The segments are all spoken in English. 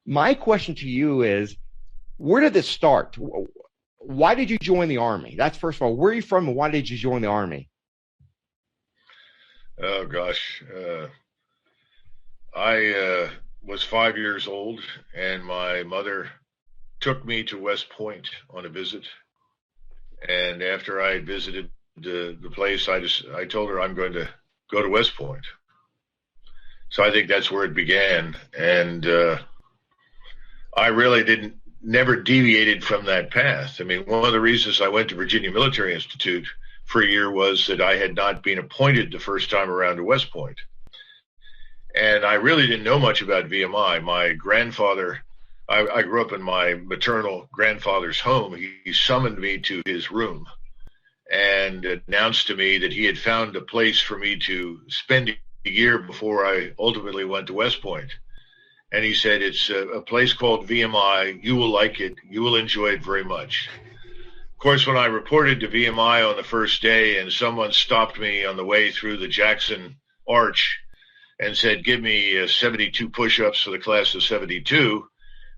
My question to you is, where did this start? Why did you join the Army? That's first of all, where are you from and why did you join the Army? Oh gosh, I was 5 years old, and my mother took me to West Point on a visit. And after I had visited the place, I told her I'm going to go to West Point. So I think that's where it began, and I really didn't never deviated from that path. I mean, one of the reasons I went to Virginia Military Institute for a year was that I had not been appointed the first time around to West Point. And I really didn't know much about VMI. My grandfather, I grew up in my maternal grandfather's home. He summoned me to his room and announced to me that he had found a place for me to spend a year before I ultimately went to West Point. And he said, it's a place called VMI. You will like it. You will enjoy it very much. Of course, when I reported to VMI on the first day and someone stopped me on the way through the Jackson Arch and said, give me 72 push-ups for the class of 72,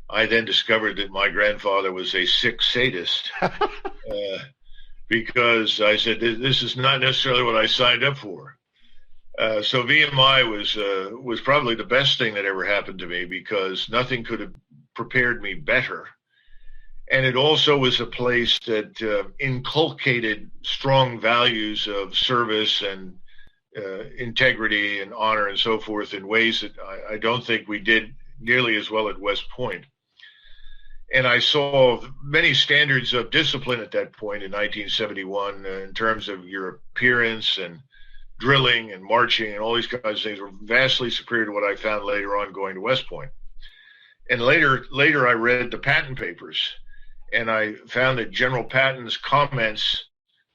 I then discovered that my grandfather was a sick sadist because I said, this is not necessarily what I signed up for. So VMI was probably the best thing that ever happened to me because nothing could have prepared me better. And it also was a place that inculcated strong values of service and integrity and honor and so forth in ways that I don't think we did nearly as well at West Point. And I saw many standards of discipline at that point in 1971 in terms of your appearance and drilling and marching and all these kinds of things were vastly superior to what I found later on going to West Point. And later I read the Patton papers, and I found that General Patton's comments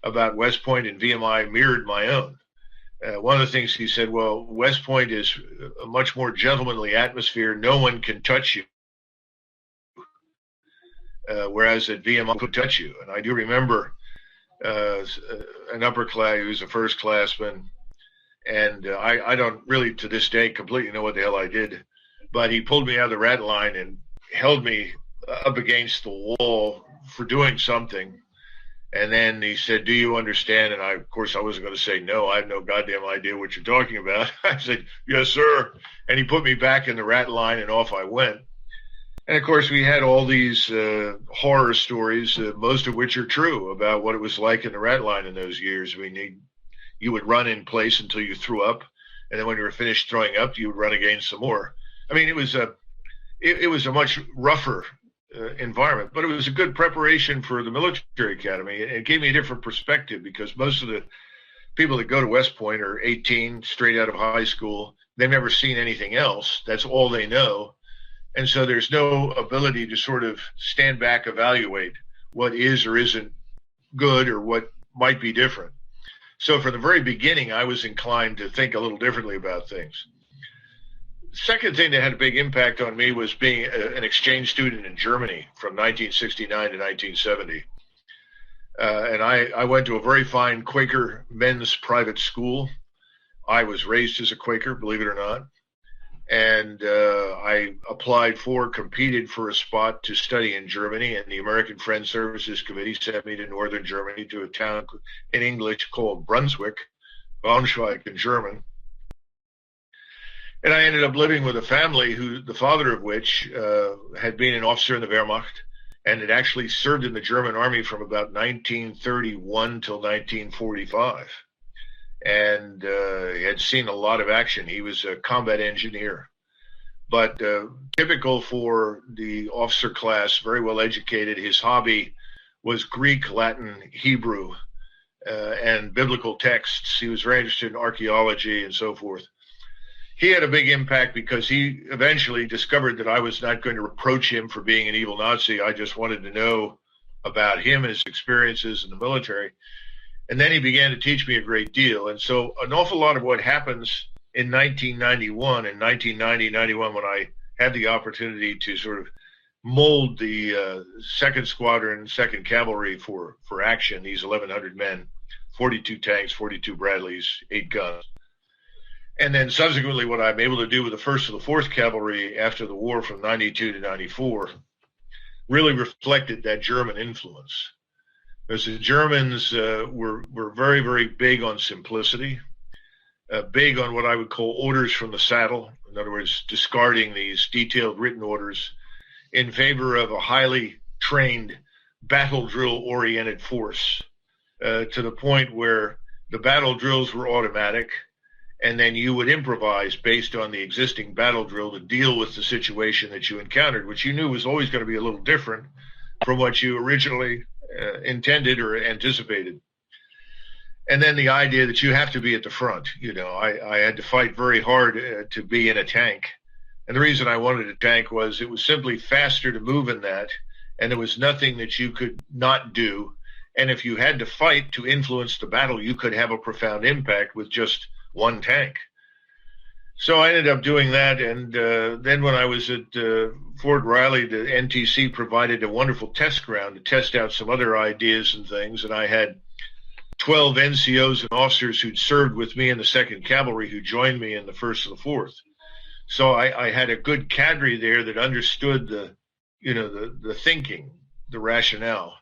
about West Point and VMI mirrored my own. One of the things he said, well, West Point is a much more gentlemanly atmosphere. No one can touch you. Whereas at VMI could touch you. And I do remember an upper class, he was a first classman. And I don't really to this day completely know what the hell I did, but he pulled me out of the rat line and held me up against the wall for doing something. And then he said, do you understand? And of course, I wasn't going to say no. I have no goddamn idea what you're talking about. I said, yes, sir. And he put me back in the rat line and off I went. And of course, we had all these horror stories, most of which are true about what it was like in the rat line in those years. I mean, you would run in place until you threw up. And then when you were finished throwing up, you would run again some more. I mean, it was a much rougher environment, but it was a good preparation for the military academy. It gave me a different perspective because most of the people that go to West Point are 18, straight out of high school. They've never seen anything else. That's all they know. And so there's no ability to sort of stand back, evaluate what is or isn't good or what might be different. So from the very beginning, I was inclined to think a little differently about things. Second thing that had a big impact on me was being an exchange student in Germany from 1969 to 1970. And I went to a very fine Quaker men's private school. I was raised as a Quaker, believe it or not. And I competed for a spot to study in Germany, and the American Friends Services Committee sent me to northern Germany to a town in English called Brunswick, Braunschweig in German. And I ended up living with a family the father of which had been an officer in the Wehrmacht and had actually served in the German army from about 1931 till 1945. And he had seen a lot of action. He was a combat engineer, but typical for the officer class, very well educated. His hobby was Greek, Latin, Hebrew, and biblical texts. He was very interested in archaeology and so forth. He had a big impact because he eventually discovered that I was not going to reproach him for being an evil Nazi. I just wanted to know about him and his experiences in the military. And then he began to teach me a great deal. And so an awful lot of what happens in 1991 and 1990, 91, when I had the opportunity to sort of mold the 2nd Squadron, 2nd Cavalry for action, these 1,100 men, 42 tanks, 42 Bradleys, 8 guns. And then subsequently, what I'm able to do with the 1st and the 4th Cavalry after the war from 92 to 94 really reflected that German influence. Because the Germans were very, very big on simplicity, big on what I would call orders from the saddle. In other words, discarding these detailed written orders in favor of a highly trained battle drill oriented force, to the point where the battle drills were automatic, and then you would improvise based on the existing battle drill to deal with the situation that you encountered, which you knew was always going to be a little different from what you originally intended or anticipated. And then the idea that you have to be at the front. I had to fight very hard to be in a tank. And the reason I wanted a tank was it was simply faster to move in that, and there was nothing that you could not do. And if you had to fight to influence the battle, you could have a profound impact with just one tank. So I ended up doing that. And then when I was at Fort Riley, the NTC provided a wonderful test ground to test out some other ideas and things. And I had 12 NCOs and officers who'd served with me in the 2nd Cavalry who joined me in the 1st and the 4th. So I had a good cadre there that understood the thinking, the rationale,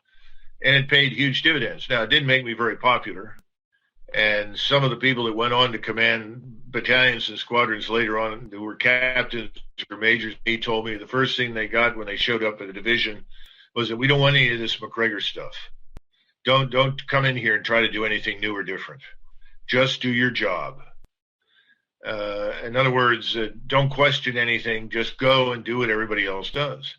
and it paid huge dividends. Now, it didn't make me very popular. And some of the people that went on to command battalions and squadrons later on, who were captains or majors, he told me the first thing they got when they showed up at a division was that we don't want any of this Macgregor stuff. Don't come in here and try to do anything new or different. Just do your job. In other words, don't question anything. Just go and do what everybody else does.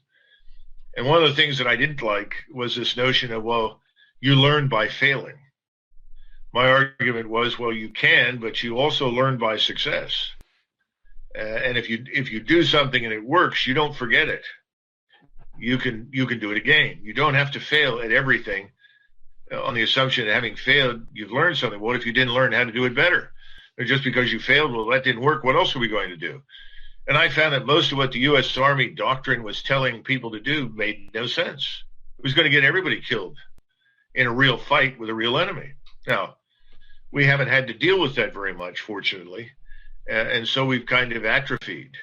And one of the things that I didn't like was this notion of, well, you learn by failing. My argument was, well, you can, but you also learn by success. And if you do something and it works, you don't forget it. You can do it again. You don't have to fail at everything on the assumption that having failed, you've learned something. What if you didn't learn how to do it better? Or just because you failed, well, that didn't work. What else are we going to do? And I found that most of what the U.S. Army doctrine was telling people to do made no sense. It was going to get everybody killed in a real fight with a real enemy. Now, we haven't had to deal with that very much, fortunately. And so we've kind of atrophied.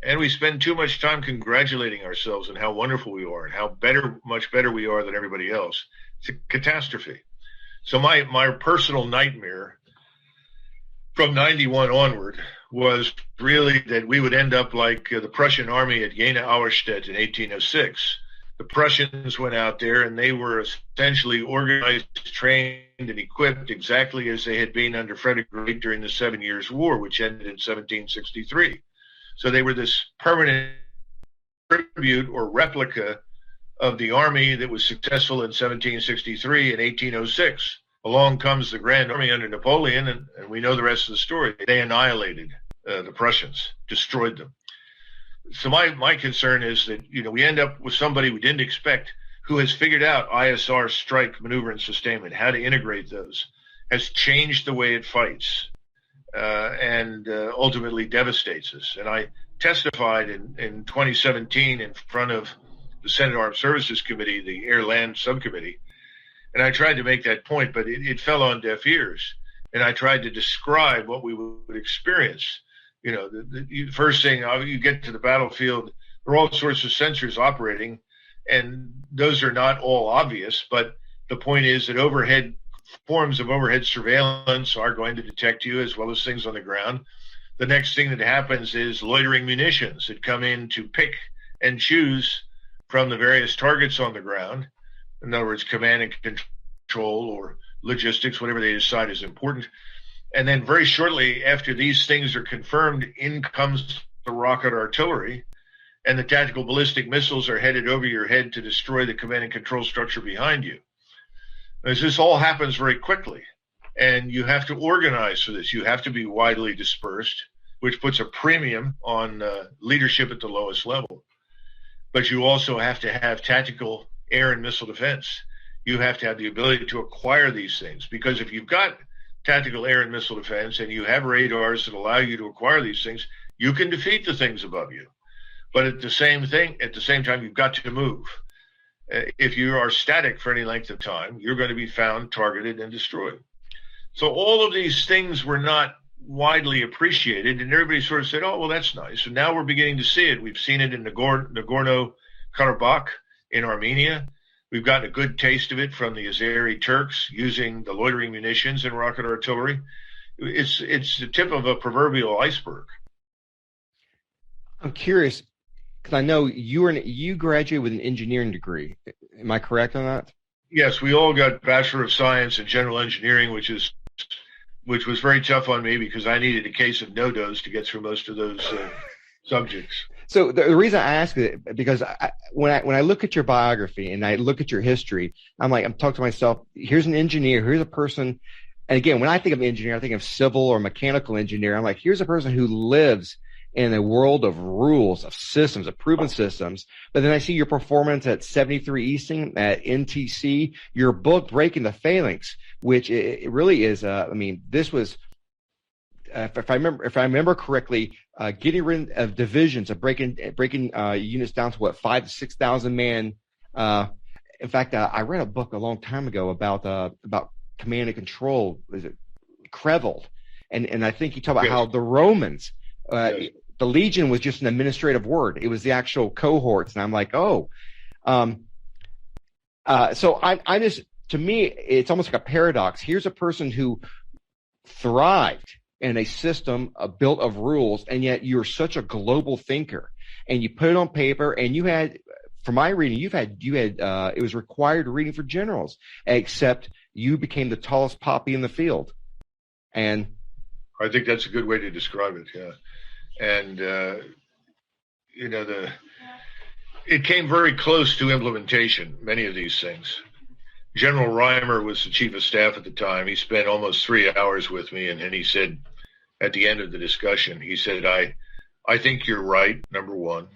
And we spend too much time congratulating ourselves on how wonderful we are and how much better we are than everybody else. It's a catastrophe. So my personal nightmare from 91 onward was really that we would end up like the Prussian army at Jena Auerstedt in 1806. The Prussians went out there and they were essentially organized, trained, and equipped exactly as they had been under Frederick the Great during the 7 Years' War, which ended in 1763. So they were this permanent tribute or replica of the army that was successful in 1763 and 1806. Along comes the Grand Army under Napoleon, and we know the rest of the story. They annihilated the Prussians, destroyed them. So my concern is that, we end up with somebody we didn't expect who has figured out ISR, strike, maneuver, and sustainment, how to integrate those, has changed the way it fights, and ultimately devastates us. And I testified in 2017 in front of the Senate Armed Services Committee, the Air-Land Subcommittee, and I tried to make that point, but it fell on deaf ears. And I tried to describe what we would experience. The first thing, you get to the battlefield, there are all sorts of sensors operating, and those are not all obvious. But the point is that forms of overhead surveillance are going to detect you as well as things on the ground. The next thing that happens is loitering munitions that come in to pick and choose from the various targets on the ground. In other words, command and control or logistics, whatever they decide is important. And then very shortly after these things are confirmed, in comes the rocket artillery, and the tactical ballistic missiles are headed over your head to destroy the command and control structure behind you. As this all happens very quickly, and you have to organize for this. You have to be widely dispersed, which puts a premium on leadership at the lowest level. But you also have to have tactical air and missile defense. You have to have the ability to acquire these things, because if you've got tactical air and missile defense and you have radars that allow you to acquire these things, you can defeat the things above you. But at the same time, you've got to move. If you are static for any length of time, you're going to be found, targeted, and destroyed. So all of these things were not widely appreciated, and everybody sort of said, "Oh, well, that's nice." And now we're beginning to see it. We've seen it in Nagorno-Karabakh in Armenia. We've gotten a good taste of it from the Azeri Turks using the loitering munitions and rocket artillery. It's the tip of a proverbial iceberg. I'm curious because I know you graduated with an engineering degree. Am I correct on that? Yes, we all got Bachelor of Science in General Engineering, which was very tough on me because I needed a case of no-dos to get through most of those subjects. So the reason I ask it because when I look at your biography and I look at your history, I'm talking to myself. Here's an engineer. Here's a person. And again, when I think of engineer, I think of civil or mechanical engineer. I'm like, here's a person who lives in a world of rules, of systems, of proven systems. But then I see your performance at 73 Easton, at NTC, your book, Breaking the Phalanx, which it really is, this was, if I remember correctly, getting rid of divisions, of breaking units down to what, 5,000 to 6,000 man. In fact, I read a book a long time ago about command and control. Is it Crevel? And I think he talked about how the Romans, the legion was just an administrative word. It was the actual cohorts. And I'm like, oh, so I just, to me, it's almost like a paradox. Here's a person who thrived in a system built of rules, and yet you're such a global thinker, and you put it on paper, and you had, from my reading, you had it was required reading for generals, except you became the tallest poppy in the field. And I think that's a good way to describe it. Yeah. And, it came very close to implementation, many of these things. General Reimer was the chief of staff at the time. He spent almost 3 hours with me, and he said, at the end of the discussion, he said, I think you're right, number one.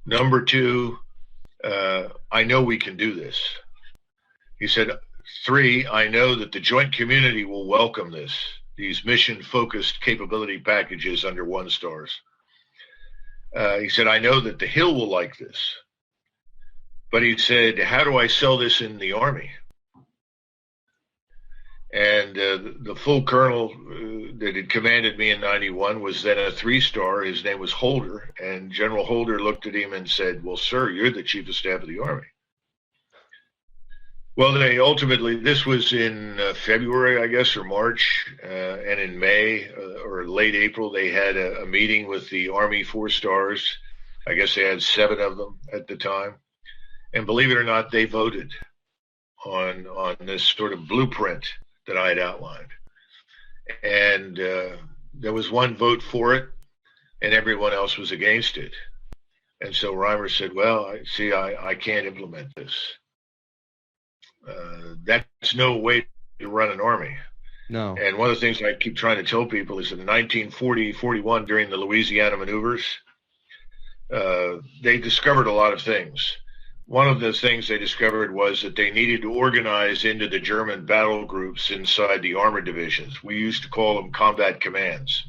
Number two, I know we can do this. He said, three, I know that the joint community will welcome this, these mission-focused capability packages under 1-stars. He said, I know that the Hill will like this. But he said, how do I sell this in the Army? And the full colonel that had commanded me in 91 was then a 3-star. His name was Holder. And General Holder looked at him and said, well, sir, you're the chief of staff of the Army. Well, they ultimately, this was in February, I guess, or March, and in May or late April, they had a meeting with the Army 4-stars. I guess they had 7 of them at the time. And believe it or not, they voted on this sort of blueprint that I had outlined. And there was 1 vote for it, and everyone else was against it. And so Reimer said, well, I can't implement this. That's no way to run an army. No. And one of the things I keep trying to tell people is that in 1940-41, during the Louisiana maneuvers, they discovered a lot of things. One of the things they discovered was that they needed to organize into the German battle groups inside the armored divisions. We used to call them combat commands.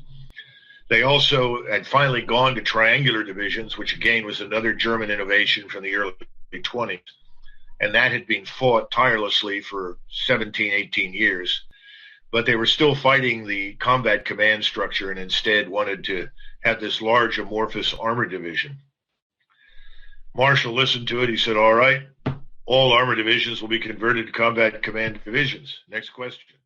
They also had finally gone to triangular divisions, which again was another German innovation from the early 20s. And that had been fought tirelessly for 17, 18 years. But they were still fighting the combat command structure and instead wanted to have this large amorphous armored division. Marshall listened to it. He said, all right, all armored divisions will be converted to combat command divisions. Next question.